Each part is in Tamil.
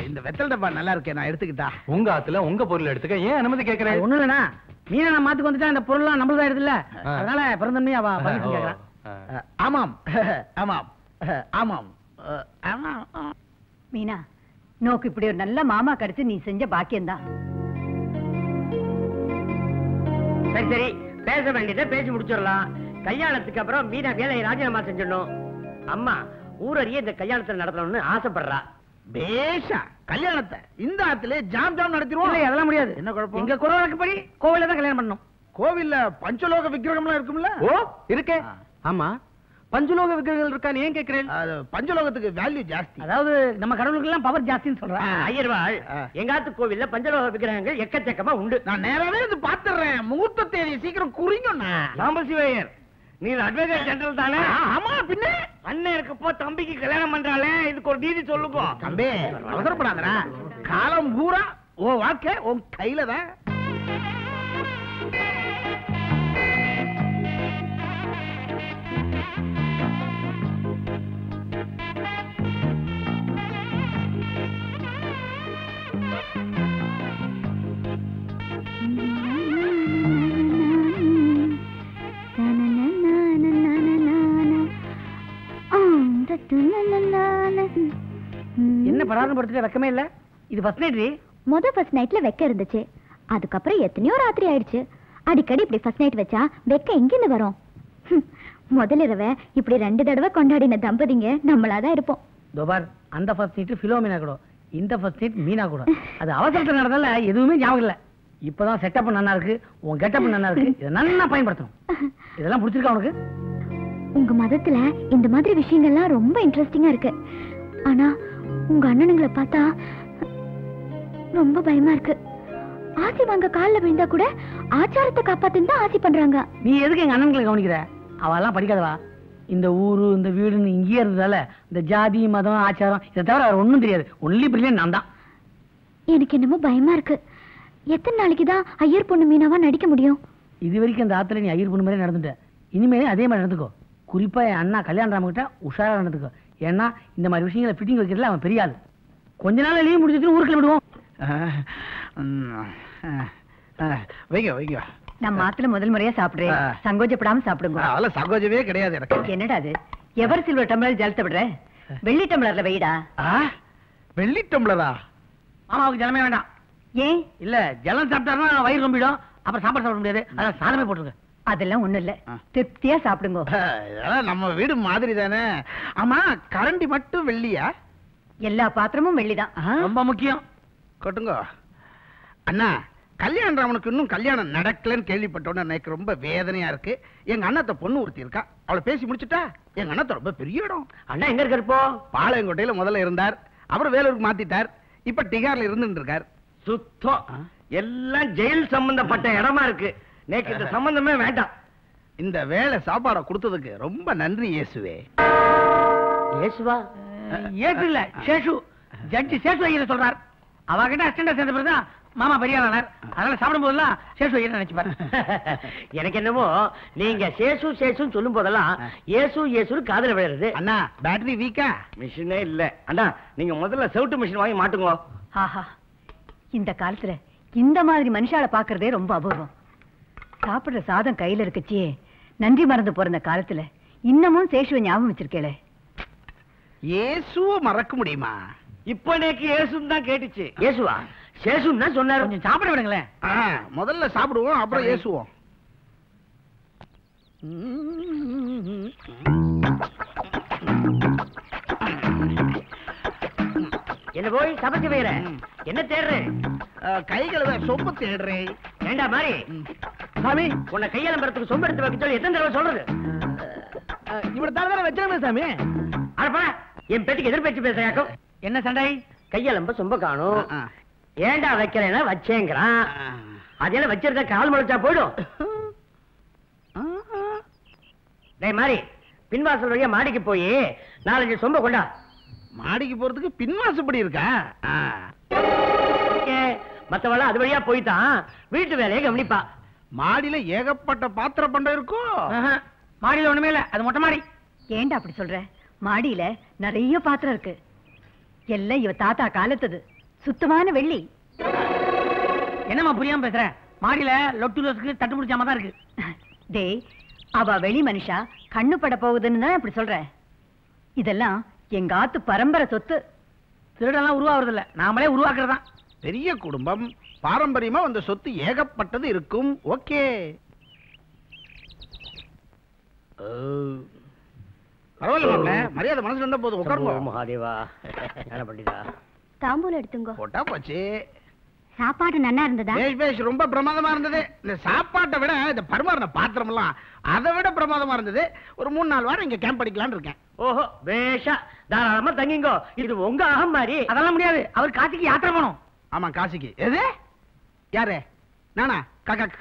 இந்த வெத்தல் டப்பா நல்லா இருக்கே, நான் எடுத்துக்கிட்டா? உங்க ஆத்துல உங்க பொருள் எடுத்துக்க ஏன் அனுமதி கேக்குறேன்? ஒண்ணு இல்லண்ணா, மீனா நான் மாத்துக்கு வந்துட்டா இந்த பொருள்லாம் நம்மளதா இருக்குல்ல, அதனால பிறந்தமே அவ பர்மிஷன் கேக்குறான். ஆமாம் ஆமாம் ஆமாம் ஆமாம். மீனா, நோக்கு இப்படி ஒரு நல்ல மாமா கிடைச்சு நீ செஞ்ச பாக்கியம்தான். சரி சரி, பேச வேண்டியதை பேசி முடிச்சிடலாம். கல்யாணத்துக்கு அப்புறம் மீனா வேலையை ராஜினாமா செஞ்சிடணும். அம்மா ஊரறிய இந்த கல்யாணத்தை நடத்தணும்னு ஆசைப்படுறா. பேஷா கல்யாணத்தை இந்த ஆத்துல ஜாம் ஜாம் நடத்திடுவோம். அதெல்லாம் முடியாது. என்ன குழப்பம்? எங்க குறவழக்குப்படி கோவில்ல தான் கல்யாணம் பண்ணணும். கோவில்ல பஞ்சலோக விக்கிரகம்லாம் இருக்கும்ல? ஓ இருக்கே. ஆமா, பஞ்சலோக விக்கிரகங்கள் இருக்கான்னு ஏன் கேக்குறேன்? அது பஞ்சலோகத்துக்கு வேல்யூ ஜாஸ்தி. அதாவது நம்ம கடவுளுக்கு எல்லாம் பவர் ஜாஸ்தின்னு சொல்றேன். ஐயர்வாள், எங்காத்து கோவில்ல பஞ்சலோக விக்கிரகங்கள் எக்கச்சக்கமா உண்டு. நான் நேராவே இது பாத்துறேன். முகூர்த்த தேதி சீக்கிரம் குறிங்கண்ணா. சாம்பசிவயர், நீ அட்வொகேட் ஜெனரல் தானே? ஆமா, பின்ன அண்ணன் இருக்கப்போ தம்பிக்கு கல்யாணம் பண்றாளே, இதுக்கு ஒரு நீதி சொல்லுங்க. தம்பி அவசரப்படாதடா, காலம் பூரா உன் வாழ்க்கை உன் கையில தான். என்ன பராரம் படுத்துட்டு வெக்கமே இல்ல? இது ஃபர்ஸ்ட் நைட். ஃபர்ஸ்ட் நைட்ல வெக்க இருந்துச்சு, அதுக்கப்புறம் எத்தனையோ ராத்திரி ஆயிடுச்சு. அடிக்கடி இப்படி ஃபர்ஸ்ட் நைட் வச்சா வெக்க எங்கிருந்து வரும்? முதல் இரவை இப்படி 2 தடவை கொண்டாடின தம்பதிங்க நம்மளாதான் இருப்போம். தோபார், அந்த ஃபர்ஸ்ட் நைட் பிலோமினா கூட, இந்த ஃபர்ஸ்ட் நைட் மீனா கூட. அது அவசரத்துல நடந்தால எதுவுமே ஞாபகம் இல்ல. இப்பதான் செட்டப் நல்லா இருக்கு, உன் கெட்டப் நல்லா இருக்கு. இதை நல்லா பயன்படுத்தணும். இதெல்லாம் பிடிச்சிருக்கா உனக்கு? உங்க மதத்துல இந்த மாதிரி விஷயங்கள்லாம் ரொம்ப இன்ட்ரெஸ்டிங்கா இருக்கு. ஆனா உங்க அண்ணனுங்களை பார்த்தா ரொம்ப பயமா இருக்கு. ஆசி வாங்க காலில் விழுந்தா கூட ஆச்சாரத்தை காப்பாத்துன்னு தான் ஆசி பண்றாங்க. நீ எதுக்கு எங்க அண்ணன்களை கவனிக்கிற? அவெல்லாம் படிக்காதவா. இந்த ஊரு இந்த வீடுன்னு இங்கேயே இருந்ததால இந்த ஜாதி மதம் ஆச்சாரம் இதை தவிர வேற ஒன்றும் தெரியாது. ஒன்லி பிரில்லியன்ட் நான் தான். எனக்கு என்னமோ பயமா இருக்கு. எத்தனை நாளைக்கு தான் ஐயர் பொண்ணு மீனாவா நடிக்க முடியும்? இது வரைக்கும் அந்த ஆத்துல நீ ஐயர் பொண்ணு மாதிரி நடந்துட்ட. இனிமே அதே மாதிரி நடந்துக்கோ. குறிப்பா என் அண்ணா கல்யாணம் ராமகிட்ட உஷாரா நடந்துக்கோ. ஏன்னா இந்த மாதிரி விஷயங்களை ஃபிட்டிங் வைக்கிறதுல அவன் பெரியாது. கொஞ்ச நாள் லீவ் முடிஞ்சிட்டு ஊருக்கு விடுவோம். வைங்க வைங்க. நம்ம ஆத்துல முதல் முறையா சாப்பிடுறேன், சங்கோஜப்படாம சாப்பிடுங்க. அதெல்லாம் சங்கோஜமே கிடையாது எனக்கு. என்னடா அது? எவர் சில்வர் டம்ளர் ஜலத்தை விடுற? வெள்ளி டம்ளர்ல வைடா. வெள்ளி டம்ளரா? மாமாவுக்கு ஜலமே வேண்டாம். ஏன்? இல்ல ஜலம் சாப்பிட்டாருன்னா வயிறு ரொம்பிடும், அப்புறம் சாப்பாடு சாப்பிட முடியாது. அதான் சாதமே போட்டுருங்க. அதெல்லாம் ஒண்ணு இல்ல, திருப்தியா சாப்பிடுங்க. நம்ம வீடு மாதிரி தானே. ஆமா, கரண்டி மட்டும் வெள்ளியா? எல்லா பாத்திரமும் வெள்ளிதான். ரொம்ப முக்கியம். கொட்டுங்க அண்ணா. கல்யாணம் அவனுக்கு இன்னும் கல்யாணம் நடக்கலன்னு கேள்விப்பட்டோன்னு எனக்கு ரொம்ப வேதனையா இருக்கு. எங்க அண்ணாத்த பொண்ணு ஒருத்தி இருக்கா, அவளை பேசி முடிச்சுட்டா. எங்க அண்ணாத்த ரொம்ப பெரிய இடம். அண்ணா எங்க இருக்காருப்போ? பாளையங்கோட்டையில முதல்ல இருந்தார், அப்புறம் வேலூருக்கு மாத்திட்டார், இப்ப டிகார்ல இருந்துட்டு இருக்கார். சுத்தம் எல்லாம் ஜெயில் சம்பந்தப்பட்ட இடமா இருக்கு. நேக்கு இந்த சம்பந்தமே வேண்டாம். இந்த வேலை சாப்பாடை கொடுத்ததுக்கு ரொம்ப நன்றி இயேசுவே. இயேசுவா? ஏசு இல்ல, சேஷு. ஜட்ஜி சேஷு ஐயர் சொல்றார். அவகிட்ட அசிஸ்டன்ட் சேர்ந்த பிறகுதான் மாமா பெரியாளர். அதனால சாப்பிடும் போதெல்லாம் சேஷு ஐயர் நினைச்சுப்பாரு. எனக்கு என்னவோ நீங்க சேஷு சேஷுன்னு சொல்லும் போதெல்லாம் ஏசு ஏசு காதல விழுறது. அண்ணா பேட்டரி வீக்கா? மிஷினே இல்ல. அண்ணா நீங்க முதல்ல செவுட்டு மிஷின் வாங்கி மாட்டுங்க. ஆஹா, இந்த காலத்துல இந்த மாதிரி மனுஷால பாக்குறதே ரொம்ப அபூர்வம். சாப்பிடுற சாதம் கையில இருக்குச்சே, நன்றி மறந்து போற காலத்துல இன்னமும் சேஷுவை ஞாபகம் வச்சிருக்கேளே. இயேசுவை மறக்க முடியுமா? இப்ப எனக்கு ஏசுன்னு தான் கேட்டுச்சு. ஏசுவா? சேஷுன்னு தான் சொன்னாரு. கொஞ்சம் சாப்பிட விடுங்களேன். முதல்ல சாப்பிடுவோம், அப்புறம் ஏசுவோம். என்ன போய் சமைச்சு வைக்கிற? என்ன தேடுறேன்? கைகளை சொம்பு தேடுறேன். ஏண்டா மாதிரி சாமி, உன்னை கையலம்பரத்துக்கு சொம்பு எடுத்து வைக்க சொல்லி எத்தனை தடவை சொல்றது? இவ்வளவு தானே வச்சிருமே சாமி. அடப்பா, என் பேட்டிக்கு எதிர்பேச்சு பேசுறாக்கும். என்ன சண்டை? கையலம்ப சொம்ப காணும். ஏண்டா வைக்கிறேன்னா வச்சேங்கிறான். அதெல்லாம் வச்சிருக்க கால் முளைச்சா போயிடும். டேய் மாதிரி, பின்வாசல் வழியா மாடிக்கு போய் 4-5 சொம்ப கொண்டா. மாடிக்கு போறதுக்கு பின்வாசப்படி இருக்கா? மத்தவள அது வழியா போய்தான் வீட்டு வேலையை கவனிப்பா. மாடியில ஏகப்பட்ட பாத்திர பண்டம் இருக்கும். மாடியில ஒண்ணுமே இல்ல, அது மொட்டை மாடி. ஏண்டா அப்படி சொல்ற? மாடியில நிறைய பாத்திரம் இருக்கு. எல்லாம் இவ தாத்தா காலத்தது, சுத்தமான வெள்ளி. என்னம்மா புரியாம பேசுற? மாடியில லொட்டு லோசுக்கு தட்டு பிடிச்சாம தான் இருக்கு. டேய், அவ வெளி மனுஷா, கண்ணு பட போகுதுன்னு தான் அப்படி சொல்ற. இதெல்லாம் எங்க ஆத்து பரம்பரை சொத்து. திருடெல்லாம் உருவாகிறது இல்ல, நாமளே உருவாக்குறதான். பெரிய குடும்பம், பாரம்பரியமா வந்த சொத்து ஏகப்பட்டது இருக்கும். ஓகே, பரவாயில்ல மாப்ள, மரியாதை மனசுல இருந்தா போதும். உட்காருங்க. மகாதேவா, என்ன பண்ணிடா? தாம்பூலம் எடுத்துங்க. போட்டா போச்சு. சாப்பாடு நல்லா இருந்ததா? பேஷ் ரொம்ப பிரமாதமா இருந்தது. இந்த சாப்பாட்டை விட இந்த பரிமாறின பாத்திரம் எல்லாம் அதை விட பிரமாதமா இருந்தது. ஒரு 3-4 வாரம் இங்க கேம்ப் அடிக்கலாம்னு இருக்கேன். ஓஹோ, பேஷா தாராளமா தங்கிங்கோ. இது உங்க அகம் மாதிரி. அதெல்லாம் முடியாது, அவர் காசிக்கு யாத்திரை போகணும். ஆமா, காசிக்கு. எது? யாரு? நானா?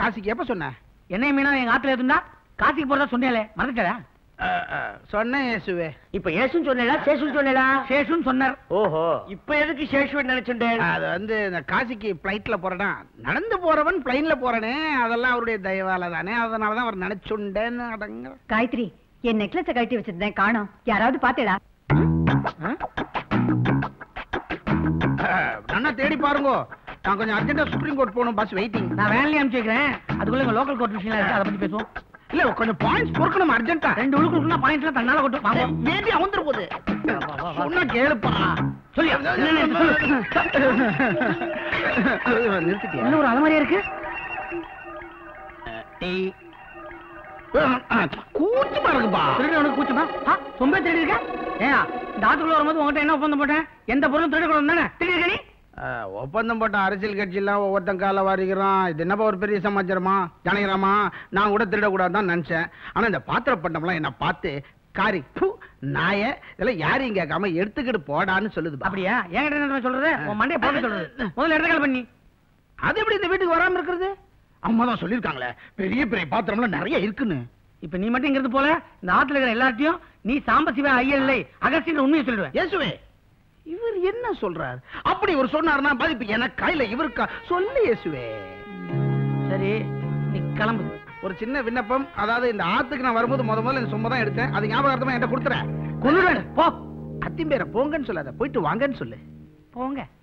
காசிக்கு எப்ப சொன்ன? என்னைய மீனா எங்க ஆத்துல இருந்தா காசிக்கு போறதா சொன்னேலே, மறந்துட்டா? சொன்னேன் இயேசுவே. இப்ப ஏசுன்னு சொன்னேடா, சேசுன்னு சொன்னேடா? சேஷுன்னு சொன்னார். ஓஹோ, இப்ப எதுக்கு சேஷுன்னு நினைச்சுட்டேன்? அது வந்து இந்த காசிக்கு பிளைட்ல போறேனா, நடந்து போறவன் பிளைன்ல போறனே, அதெல்லாம் அவருடைய தயவால தானே, அதனாலதான் அவர் நினைச்சுண்டேன்னு அடங்க. காயத்ரி, என் நெக்லஸ கழட்டி வச்சிருந்தேன், காணோம். யாராவது பாத்தேடா? நல்லா தேடி பாருங்க. நான் கொஞ்சம் அர்ஜென்டா சுப்ரீம் கோர்ட் போகணும், பஸ் வெயிட்டிங். நான் வேலையை அனுப்பிச்சு வைக்கிறேன், அதுக்குள்ள எங்க லோக்கல் கோர்ட் விஷயம் இருக்கு, அதை பத்தி பேசுவோம். இல்ல, கொஞ்சம் பாயிண்ட்ஸ் பொறுக்கணும் அர்ஜென்ட்டா. 2 உழுக்குனா பாயிண்ட்ஸ்லாம் தன்னால கொட்டும். வாங்க. வேண்டி அவுந்துற போகுது. சொன்னா கேளுப்பா. சொல்லி நிறுத்திட்டியா? என்ன ஒரு அலமாரியா இருக்கு? கூச்சமா இருக்குப்பா. திருடு உனக்கு கூச்சமா? ரொம்ப திருடி இருக்க? ஏன் இந்த ஆத்துக்குள்ள வரும்போது உங்ககிட்ட என்ன ஒப்பந்தம் போட்டேன்? எந்த பொருளும் திருடக்கூடாது தானே? திருடி இருக்க நீ? ஒப்பந்தம் போட்ட அரசியல் கட்சி எல்லாம் ஒவ்வொருத்தன் கால வாரிக்கிறான். இது என்னப்பா ஒரு பெரிய சமாச்சாரமா? ஜனகிராமா, நான் கூட திருடக்கூடாதுதான் நினைச்சேன். ஆனா இந்த பாத்திர பண்டம்லாம் என்ன பார்த்து காரி நாய இதெல்லாம் யாரையும் கேட்காம எடுத்துக்கிட்டு போடான்னு சொல்லுது. அப்படியா? என்கிட்ட என்ன சொல்றது? உன் மண்டையை போட்டு சொல்றது. முதல்ல இடத்துல பண்ணி அது எப்படி இந்த வீட்டுக்கு வராம இருக்கிறது? அம்மா தான் சொல்லிருக்காங்களே, பெரிய பெரிய பாத்திரம்லாம் நிறைய இருக்குன்னு. இப்ப நீ மட்டும் இங்கிறது போல இந்த ஆத்துல இருக்கிற எல்லாத்தையும் நீ சாம்பசிவ ஐயர் இல்லை அகஸ்டின் உண்மையை சொல்லுவேன். இயேசுவே, இவர் என்ன சொல்றார்? அப்படி இவர் சொன்னார்னா பாதிப்பு எனக்கு கையில இவருக்கா? சொல்லு இயேசுவே. சரி, நீ கிளம்பு. ஒரு சின்ன விண்ணப்பம். அதாவது இந்த ஆத்துக்கு நான் வரும்போது முதல்ல இந்த சொம்ப தான் எடுத்தேன். அது ஞாபகார்த்தமா என்கிட்ட கொடுத்துறேன். கொல்லுவேன். போ. அத்திம்பேர போங்கன்னு சொல்லாத, போயிட்டு வாங்கன்னு சொல்லு. போங்க.